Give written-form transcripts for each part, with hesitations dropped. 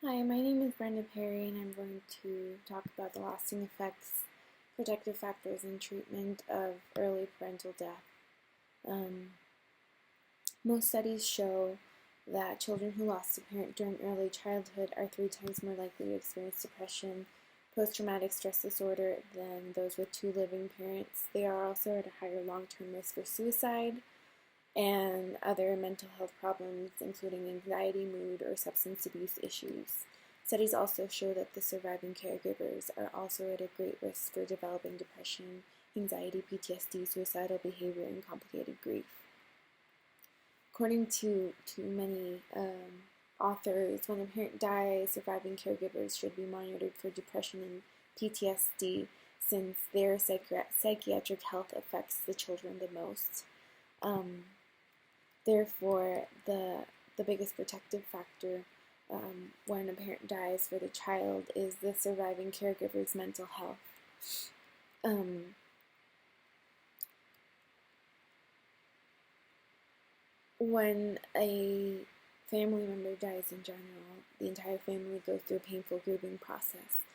Hi, my name is Brenda Perry, and I'm going to talk about the lasting effects, protective factors, and treatment of early parental death. Um, Most studies show that children who lost a parent during early childhood are 3 times more likely to experience depression, post-traumatic stress disorder than those with two living parents. They are also at a higher long-term risk for suicide and other mental health problems, including anxiety, mood, or substance abuse issues. Studies also show that the surviving caregivers are also at a great risk for developing depression, anxiety, PTSD, suicidal behavior, and complicated grief. According to many authors, when a parent dies, surviving caregivers should be monitored for depression and PTSD since their psychiatric health affects the children the most. Um, Therefore, the biggest protective factor when a parent dies for the child is the surviving caregiver's mental health. Um, when a family member dies in general, the entire family goes through a painful grieving process.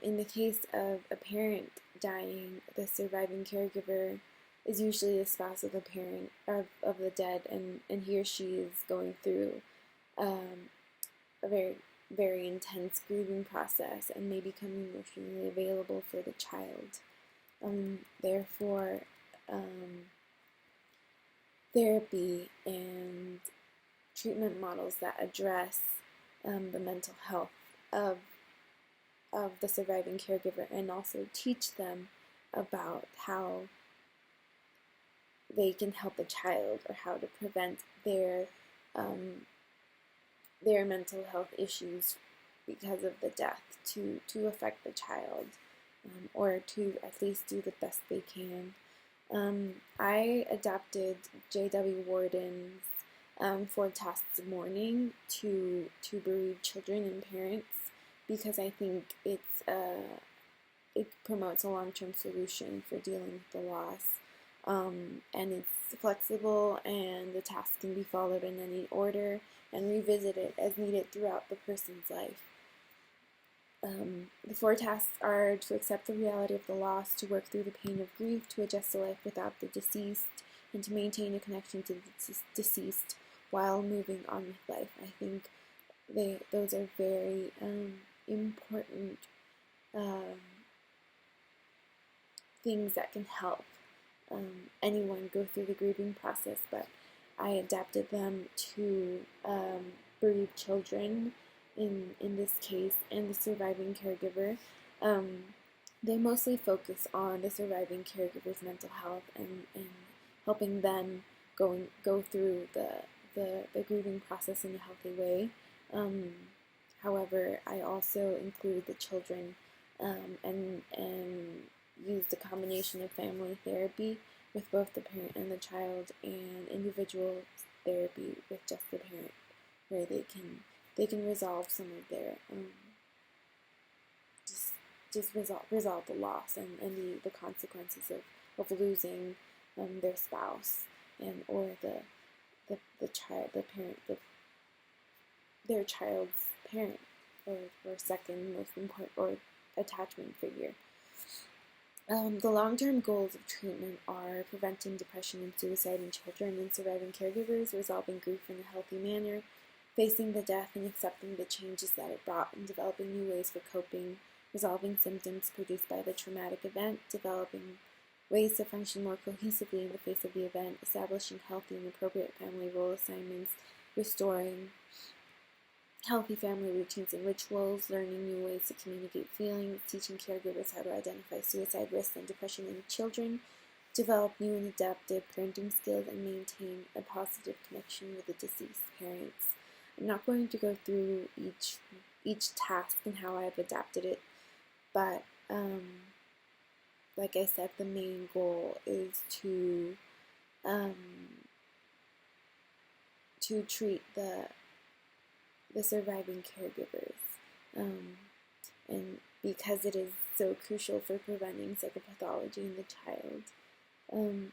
In the case of a parent dying, the surviving caregiver is usually the spouse of the parent of the dead, and he or she is going through a very intense grieving process and may become emotionally available for the child. Therefore, therapy and treatment models that address the mental health of the surviving caregiver and also teach them about how they can help the child or how to prevent their mental health issues because of the death to affect the child, or to at least do the best they can. I adapted J.W. Warden's 4 tasks of mourning to bereaved children and parents because I think it promotes a long-term solution for dealing with the loss. And it's flexible, and the tasks can be followed in any order and revisited as needed throughout the person's life. The 4 tasks are to accept the reality of the loss, to work through the pain of grief, to adjust to life without the deceased, and to maintain a connection to the deceased while moving on with life. I think those are very important things that can help anyone go through the grieving process, but I adapted them to bereaved children in this case and the surviving caregiver. They mostly focus on the surviving caregiver's mental health and helping them go through the grieving process in a healthy way. However, I also include the children and used a combination of family therapy with both the parent and the child, and individual therapy with just the parent, where they can resolve some of their just resolve the loss and the consequences of losing their spouse and or the child the parent their child's parent or second most important or attachment figure. The long-term goals of treatment are preventing depression and suicide in children and surviving caregivers, resolving grief in a healthy manner, facing the death and accepting the changes that it brought, and developing new ways for coping, resolving symptoms produced by the traumatic event, developing ways to function more cohesively in the face of the event, establishing healthy and appropriate family role assignments, restoring healthy family routines and rituals, learning new ways to communicate feelings, teaching caregivers how to identify suicide risks and depression in children, develop new and adaptive parenting skills, and maintain a positive connection with the deceased parents. I'm not going to go through each task and how I've adapted it, but like I said, the main goal is to treat the surviving caregivers, and because it is so crucial for preventing psychopathology in the child.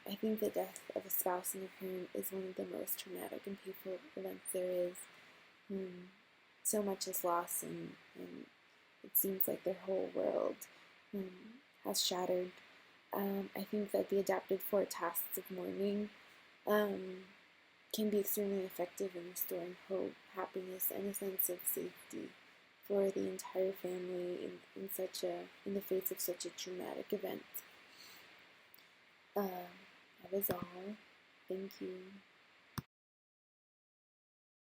I think the death of a spouse and a parent is one of the most traumatic and painful events there is. so much is lost, and it seems like their whole world um, has shattered. I think that the adapted 4 tasks of mourning can be extremely effective in restoring hope, happiness, and a sense of safety for the entire family in the face of such a traumatic event. That is all. Thank you.